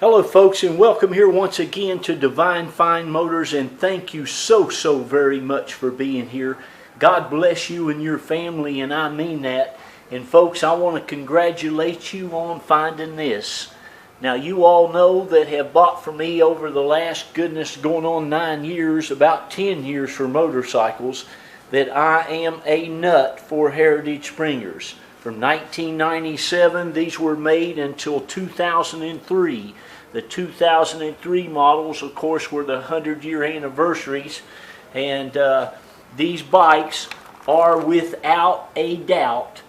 Hello folks, and welcome here once again to Divine Fine Motors, and thank you so very much for being here. God bless you and your family, and I mean that. And folks, I want to congratulate you on finding this. Now, you all know that have bought from me over the last, goodness, going on 9 years, about 10 years for motorcycles, that I am a nut for Heritage Springers. From 1997, these were made until 2003. The 2003 models, of course, were the 100-year anniversaries, and these bikes are without a doubt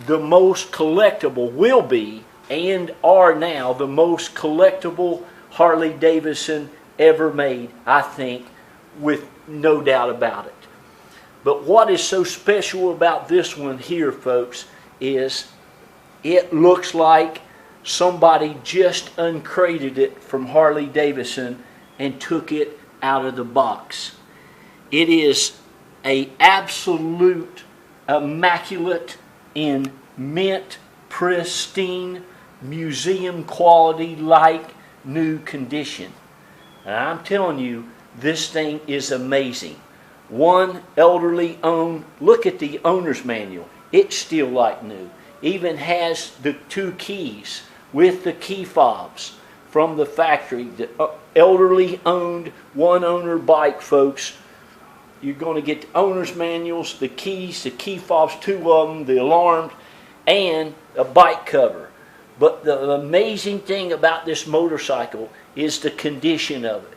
the most collectible, will be, and are now the most collectible Harley Davidson ever made, I think, with no doubt about it. But what is so special about this one here, folks, is it looks like somebody just uncrated it from Harley Davidson and took it out of the box. It is an absolute immaculate in mint, pristine, museum quality like new condition. And I'm telling you, this thing is amazing. One elderly owned, look at the owner's manual. It's still like new. Even has the 2 keys with the key fobs from the factory. The elderly owned, one owner bike, folks. You're going to get the owner's manuals, the keys, the key fobs, 2 of them, the alarms, and a bike cover. But the amazing thing about this motorcycle is the condition of it.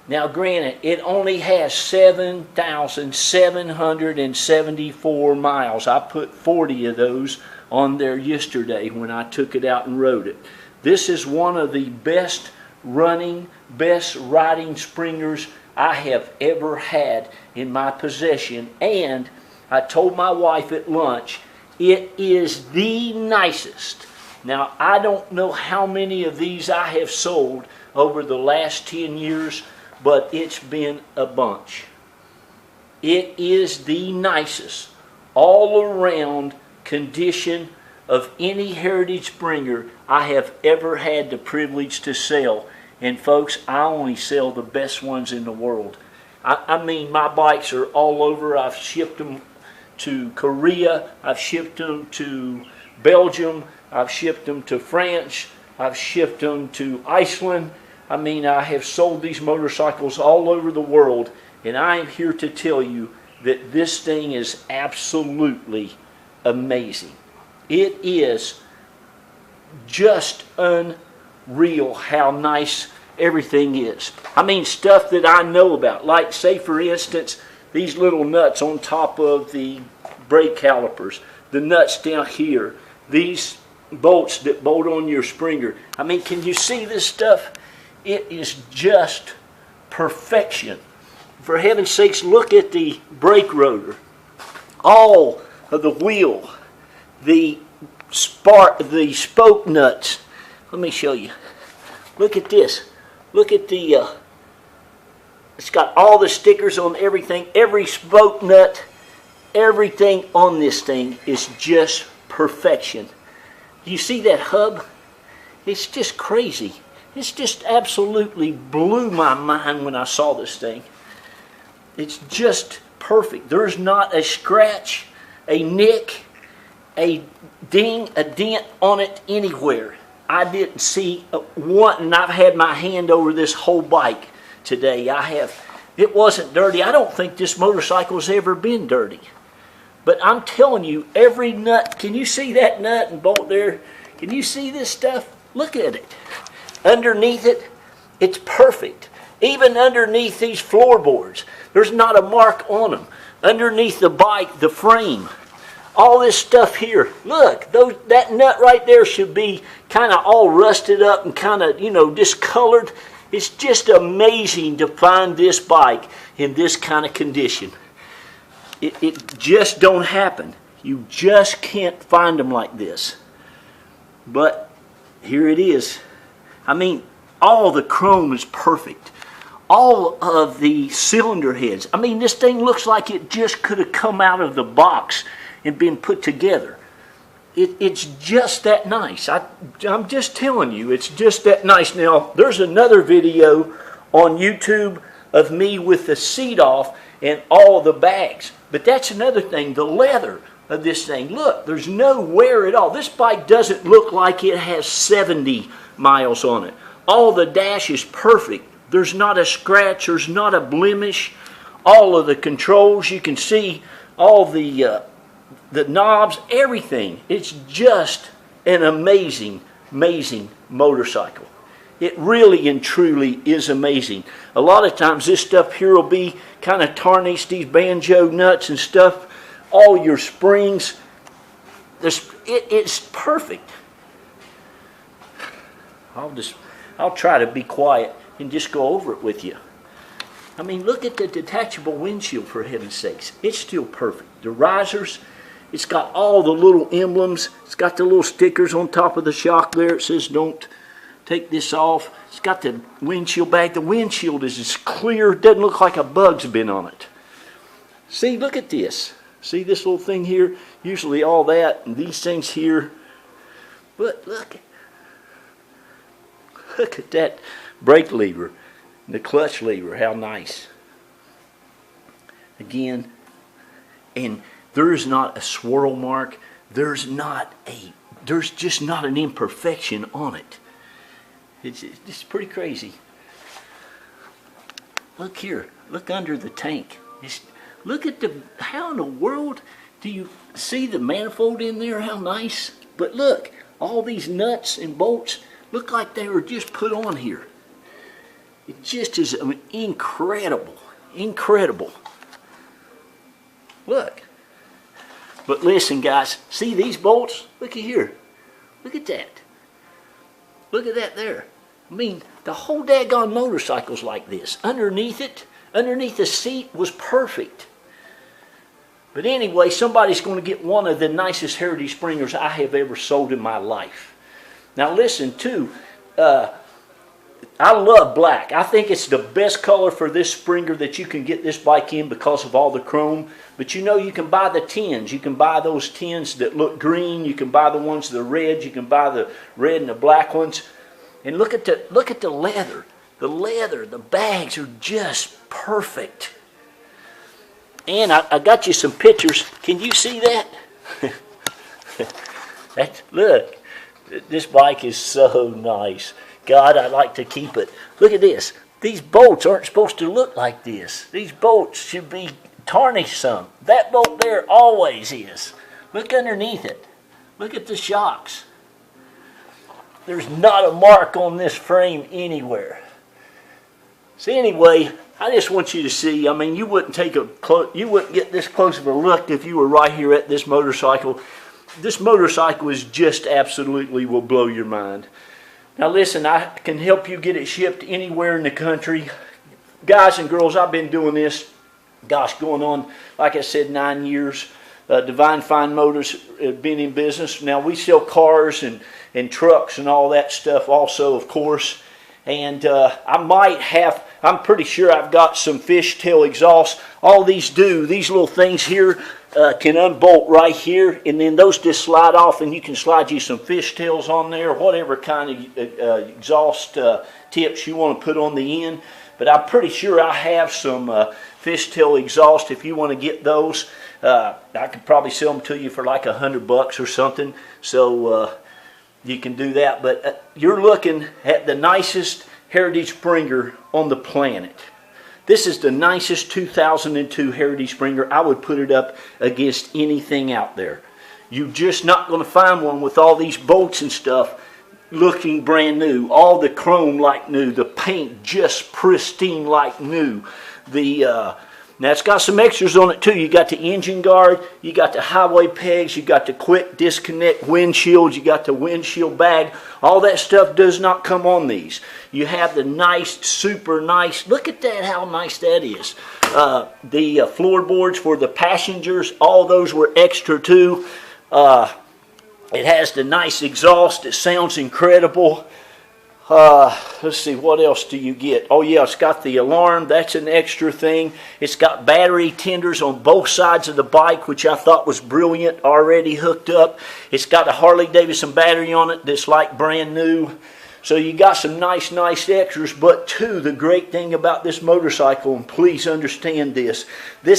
Now granted, it only has 7,774 miles. I put 40 of those on there yesterday when I took it out and rode it. This is one of the best running, best riding Springers I have ever had in my possession. And I told my wife at lunch, it is the nicest. Now, I don't know how many of these I have sold over the last 10 years, but it's been a bunch. It is the nicest all around condition of any Heritage Springer I have ever had the privilege to sell. And folks, I only sell the best ones in the world. I mean, my bikes are all over. I've shipped them to Korea, I've shipped them to Belgium, I've shipped them to France, I've shipped them to Iceland. I mean, I have sold these motorcycles all over the world, and I am here to tell you that this thing is absolutely amazing. It is just unreal how nice everything is. I mean, stuff that I know about, like, say for instance, these little nuts on top of the brake calipers, the nuts down here, these bolts that bolt on your Springer. I mean, can you see this stuff? It is just perfection. For heaven's sakes, look at the brake rotor. All of the wheel, the spoke nuts. Let me show you. Look at this. Look at the, it's got all the stickers on everything. Every spoke nut, everything on this thing is just perfection. Do you see that hub? It's just crazy. It's just absolutely blew my mind when I saw this thing. It's just perfect. There's not a scratch, a nick, a ding, a dent on it anywhere. I didn't see one, and I've had my hand over this whole bike today. I have. It wasn't dirty. I don't think this motorcycle's ever been dirty. But I'm telling you, every nut, can you see that nut and bolt there? Can you see this stuff? Look at it. Underneath it, it's perfect. Even underneath these floorboards, there's not a mark on them. Underneath the bike, the frame, all this stuff here. Look, that nut right there should be kind of all rusted up and kind of, discolored. It's just amazing to find this bike in this kind of condition. It just don't happen. You just can't find them like this. But here it is. I mean, all the chrome is perfect. All of the cylinder heads. I mean, this thing looks like it just could have come out of the box and been put together. it's just that nice. I'm just telling you, it's just that nice. Now, there's another video on YouTube of me with the seat off and all the bags. But that's another thing, the leather of this thing. Look, there's no wear at all. This bike doesn't look like it has 70 miles on it. All the dash is perfect. There's not a scratch, there's not a blemish. All of the controls, you can see all the knobs, everything. It's just an amazing, amazing motorcycle. It really and truly is amazing. A lot of times this stuff here will be kind of tarnished, these banjo nuts and stuff. All your springs, it's perfect. I'll try to be quiet and just go over it with you. I mean, look at the detachable windshield, for heaven's sakes. It's still perfect. The risers, it's got all the little emblems. It's got the little stickers on top of the shock there. It says, don't take this off. It's got the windshield bag. The windshield is as clear. It doesn't look like a bug's been on it. See, look at this. See this little thing here? Usually all that and these things here. But look at that brake lever. The clutch lever, how nice. Again, and there's not a swirl mark. There's just not an imperfection on it. It's pretty crazy. Look here. Look under the tank. Look at how in the world do you see the manifold in there? How nice. But look, all these nuts and bolts look like they were just put on here. It just is incredible. Incredible. Look. But listen, guys. See these bolts? Look at here. Look at that. Look at that there. I mean, the whole daggone motorcycle's like this. Underneath it, underneath the seat was perfect. But anyway, somebody's going to get one of the nicest Heritage Springers I have ever sold in my life. Now listen, too. I love black. I think it's the best color for this Springer that you can get this bike in because of all the chrome. But you know, you can buy the tins. You can buy those tins that look green. You can buy the ones that are red. You can buy the red and the black ones. And look at the leather. The leather, the bags are just perfect. And I got you some pictures. Can you see that? Look, this bike is so nice. God, I'd like to keep it. Look at this. These bolts aren't supposed to look like this. These bolts should be tarnished some. That bolt there always is. Look underneath it. Look at the shocks. There's not a mark on this frame anywhere. So anyway, I just want you to see. I mean, you wouldn't get this close of a look if you were right here at this motorcycle. This motorcycle is just absolutely will blow your mind. Now listen, I can help you get it shipped anywhere in the country. Guys and girls, I've been doing this, gosh, going on, like I said, 9 years. Divine Fine Motors have been in business. Now we sell cars and trucks and all that stuff also, of course. And I'm pretty sure I've got some fishtail exhaust. All these little things here can unbolt right here, and then those just slide off, and you can slide you some fishtails on there, whatever kind of exhaust tips you want to put on the end. But I'm pretty sure I have some fishtail exhaust if you want to get those. I could probably sell them to you for like $100 or something. So you can do that. But you're looking at the nicest Heritage Springer on the planet. This is the nicest 2002 Heritage Springer. I would put it up against anything out there. You're just not going to find one with all these bolts and stuff looking brand new. All the chrome like new. The paint just pristine like new. Now it's got some extras on it too. You got the engine guard, you got the highway pegs, you got the quick disconnect windshield, you got the windshield bag. All that stuff does not come on these. You have the nice, super nice, look at that, how nice that is. The floorboards for the passengers, all those were extra too. It has the nice exhaust, it sounds incredible. Let's see, what else do you get? Oh yeah, it's got the alarm. That's an extra thing. It's got battery tenders on both sides of the bike, which I thought was brilliant, already hooked up. It's got a Harley Davidson battery on it that's like brand new. So you got some nice extras. But too, the great thing about this motorcycle, and please understand this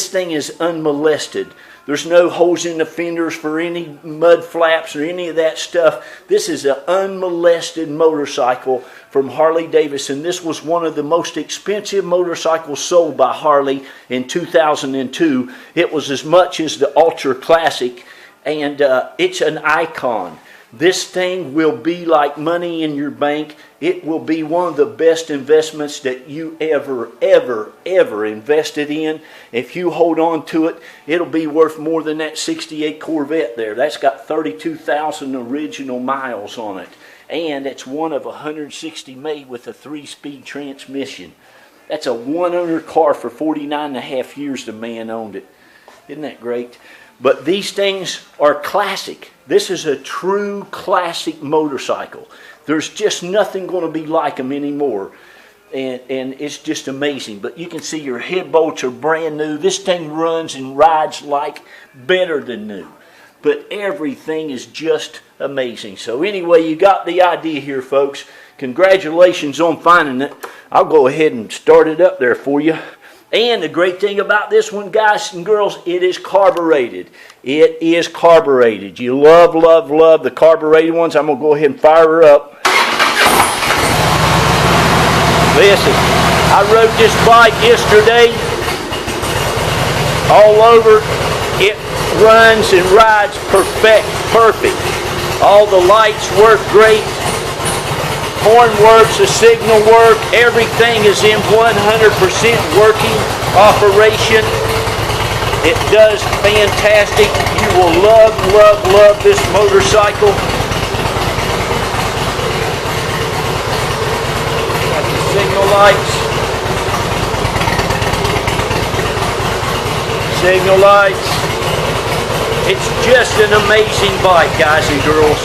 thing is unmolested. There's no holes in the fenders for any mud flaps or any of that stuff. This is an unmolested motorcycle from Harley Davidson. This was one of the most expensive motorcycles sold by Harley in 2002. It was as much as the Ultra Classic, and it's an icon. This thing will be like money in your bank. It will be one of the best investments that you ever invested in. If you hold on to it, it'll be worth more than that 68 Corvette there. That's got 32,000 original miles on it. And it's one of 160 made with a 3-speed transmission. That's a one-owner car for 49.5 years the man owned it. Isn't that great? But these things are classic. This is a true classic motorcycle. There's just nothing going to be like them anymore. And it's just amazing. But you can see your head bolts are brand new. This thing runs and rides like better than new. But everything is just amazing. So anyway, you got the idea here, folks. Congratulations on finding it. I'll go ahead and start it up there for you. And the great thing about this one, guys and girls, it is carbureted. It is carbureted. You love the carbureted ones. I'm going to go ahead and fire her up. Listen, I rode this bike yesterday. All over. It runs and rides perfect. All the lights work great. Horn works, the signal work, everything is in 100% working operation. It does fantastic. You will love this motorcycle. Got the signal lights. Signal lights. It's just an amazing bike, guys and girls.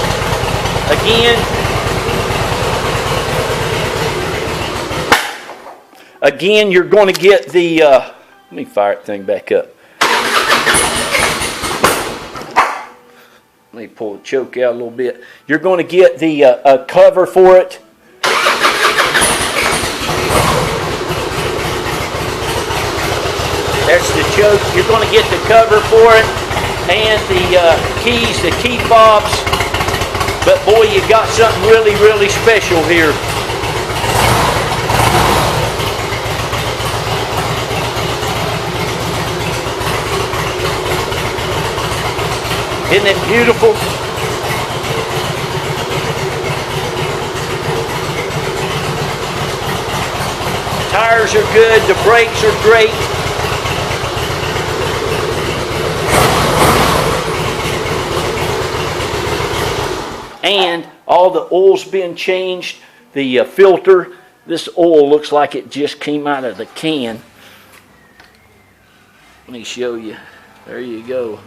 Again, you're going to get the, let me fire that thing back up. Let me pull the choke out a little bit. You're going to get the cover for it. That's the choke. You're going to get the cover for it and the keys, the key fobs. But boy, you got something really special here. Isn't it beautiful? Tires are good, the brakes are great. And all the oil's been changed. The filter, this oil looks like it just came out of the can. Let me show you. There you go.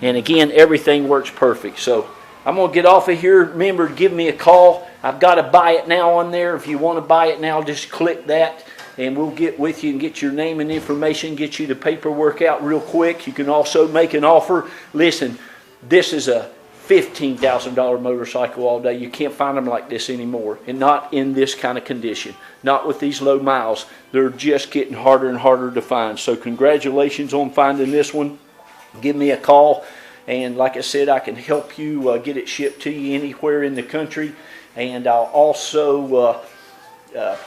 And again, everything works perfect. So I'm going to get off of here. Remember, give me a call. I've got to buy it now on there. If you want to buy it now, just click that and we'll get with you and get your name and information, get you the paperwork out real quick. You can also make an offer. Listen, this is a $15,000 motorcycle all day. You can't find them like this anymore, and not in this kind of condition. Not with these low miles. They're just getting harder and harder to find. So congratulations on finding this one. Give me a call, and like I said, I can help you get it shipped to you anywhere in the country, and I'll also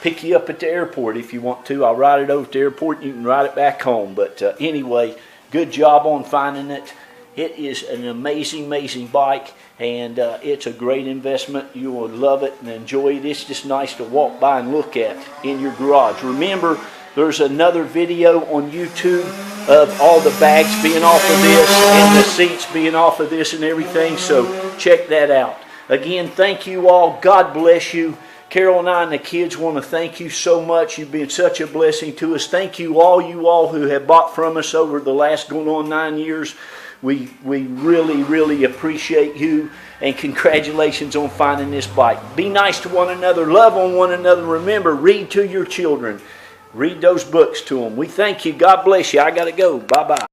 pick you up at the airport if you want to. I'll ride it over to the airport and you can ride it back home. But anyway, good job on finding it. It is an amazing bike, and it's a great investment. You will love it and enjoy it. It's just nice to walk by and look at in your garage. Remember, there's another video on YouTube of all the bags being off of this and the seats being off of this and everything, so check that out. Again, thank you all. God bless you. Carol and I and the kids want to thank you so much. You've been such a blessing to us. Thank you all who have bought from us over the last going on 9 years. We really, really appreciate you, and congratulations on finding this bike. Be nice to one another, love on one another. Remember, read to your children. Read those books to them. We thank you. God bless you. I got to go. Bye-bye.